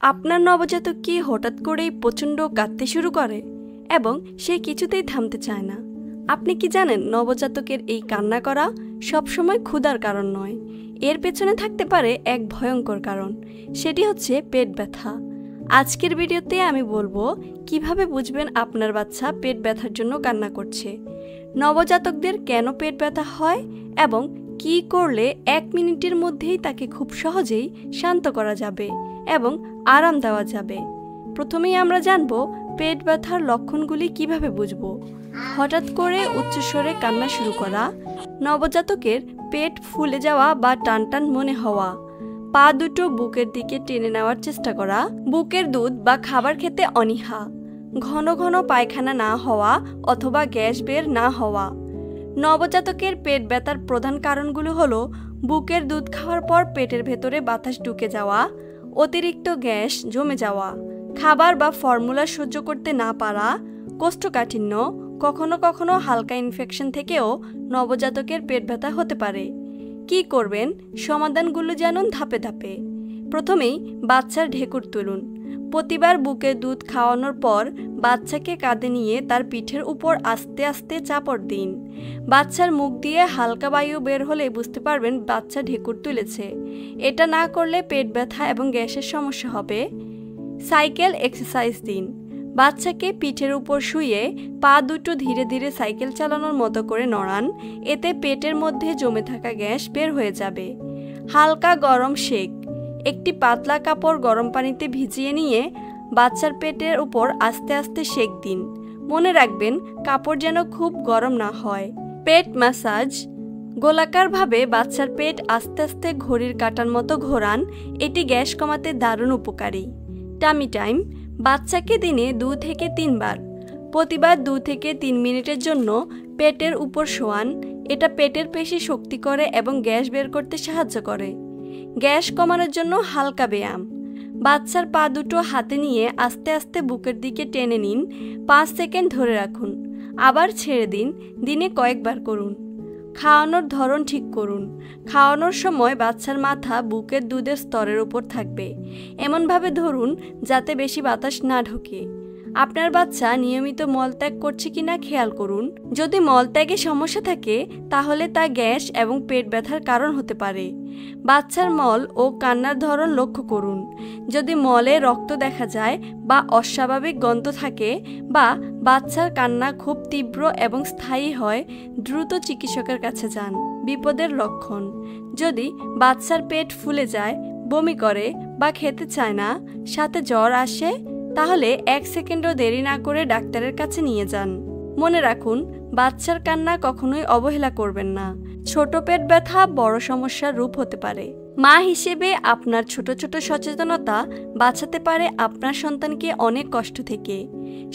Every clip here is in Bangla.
আপনার নবজাতক কি হঠাৎ করেই প্রচণ্ড কাঁদতে শুরু করে এবং সে কিছুতেই থামতে চায় না? আপনি কি জানেন নবজাতকের এই কান্না করা সবসময় ক্ষুধার কারণ নয়, এর পেছনে থাকতে পারে এক ভয়ঙ্কর কারণ, সেটি হচ্ছে পেট ব্যথা। আজকের ভিডিওতে আমি বলবো কিভাবে বুঝবেন আপনার বাচ্চা পেট ব্যথার জন্য কান্না করছে, নবজাতকদের কেন পেট ব্যথা হয় এবং কি করলে 1 মিনিটের মধ্যেই তাকে খুব সহজেই শান্ত করা যাবে এবং আরাম দেওয়া যাবে। প্রথমেই আমরা জানব পেট ব্যথার লক্ষণগুলি কিভাবে বুঝব। হঠাৎ করে উচ্চস্বরে কান্না শুরু করা, নবজাতকের পেট ফুলে যাওয়া বা টানটান মনে হওয়া, পা দুটো বুকের দিকে টেনে নেওয়ার চেষ্টা করা, বুকের দুধ বা খাবার খেতে অনীহা, ঘন ঘন পায়খানা না হওয়া অথবা গ্যাস বের না হওয়া। নবজাতকের পেট ব্যথার প্রধান কারণগুলো হলো বুকের দুধ খাওয়ার পর পেটের ভেতরে বাতাস ঢুকে যাওয়া, অতিরিক্ত গ্যাস জমে যাওয়া, খাবার বা ফর্মুলা সহ্য করতে না পারা, কোষ্ঠকাঠিন্য, কখনো কখনো হালকা ইনফেকশন থেকেও নবজাতকের পেট ব্যথা হতে পারে। কি করবেন? সমাধানগুলো জানুন ধাপে ধাপে। প্রথমেই বাচ্চার ঢেকুর তুলুন। প্রতিবার বুকে দুধ খাওয়ানোর পর বাচ্চাকে কাঁধে নিয়ে তার পিঠের উপর আস্তে আস্তে চাপড় দিন। বাচ্চার মুখ দিয়ে হালকা বায়ু বের হলে বুঝতে পারবেন বাচ্চা ঢেকুর তুলেছে। এটা না করলে পেট ব্যথা এবং গ্যাসের সমস্যা হবে। সাইকেল এক্সারসাইজ দিন। বাচ্চাকে পিঠের উপর শুয়ে পা দুটো ধীরে ধীরে সাইকেল চালানোর মতো করে নড়ান, এতে পেটের মধ্যে জমে থাকা গ্যাস বের হয়ে যাবে। হালকা গরম শেক। একটি পাতলা কাপড় গরম পানিতে ভিজিয়ে নিয়ে বাচ্চার পেটের উপর আস্তে আস্তে শেক দিন। মনে রাখবেন কাপড় যেন খুব গরম না হয়। পেট ম্যাসাজ। গোলাকারভাবে বাচ্চার পেট আস্তে আস্তে ঘড়ির কাঁটার মতো ঘোরান, এটি গ্যাস কমাতে দারুণ উপকারী। Tummy time. বাচ্চাকে দিনে 2 থেকে 3 বার, প্রতিবার 2 থেকে 3 মিনিটের জন্য পেটের উপর শোয়ান। এটা পেটের পেশি শক্তি করে এবং গ্যাস বের করতে সাহায্য করে। গ্যাস কমানোর জন্য হালকা ব্যায়াম। বাচ্চার পা দুটো হাতে নিয়ে আস্তে আস্তে বুকের দিকে টেনে নিন, 5 সেকেন্ড ধরে রাখুন, আবার ছেড়ে দিন। দিনে কয়েকবার করুন। খাওয়ানোর ধরন ঠিক করুন। খাওয়ানোর সময় বাচ্চার মাথা বুকের দুধের স্তরের উপর থাকবে, এমনভাবে ধরুন যাতে বেশি বাতাস না ঢোকে। আপনার বাচ্চা নিয়মিত মলত্যাগ করছে কিনা খেয়াল করুন। যদি মলত্যাগে সমস্যা থাকে তাহলে তা গ্যাস এবং পেট ব্যথার কারণ হতে পারে। বাচ্চার মল ও কান্নার ধরন লক্ষ্য করুন। যদি মলে রক্ত দেখা যায় বা অস্বাভাবিক গন্ধ থাকে বা বাচ্চার কান্না খুব তীব্র এবং স্থায়ী হয়, দ্রুত চিকিৎসকের কাছে যান। বিপদের লক্ষণ। যদি বাচ্চার পেট ফুলে যায়, বমি করে বা খেতে চায় না, সাথে জ্বর আসে, তাহলে 1 সেকেন্ডও দেরি না করে ডাক্তারের কাছে নিয়ে যান। মনে রাখুন, বাচ্চার কান্না কখনোই অবহেলা করবেন না। ছোট পেট ব্যথা বড় সমস্যার রূপ হতে পারে। মা হিসেবে আপনার ছোট ছোট সচেতনতা বাঁচাতে পারে আপনার সন্তানকে অনেক কষ্ট থেকে।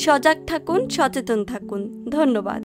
সজাগ থাকুন, সচেতন থাকুন। ধন্যবাদ।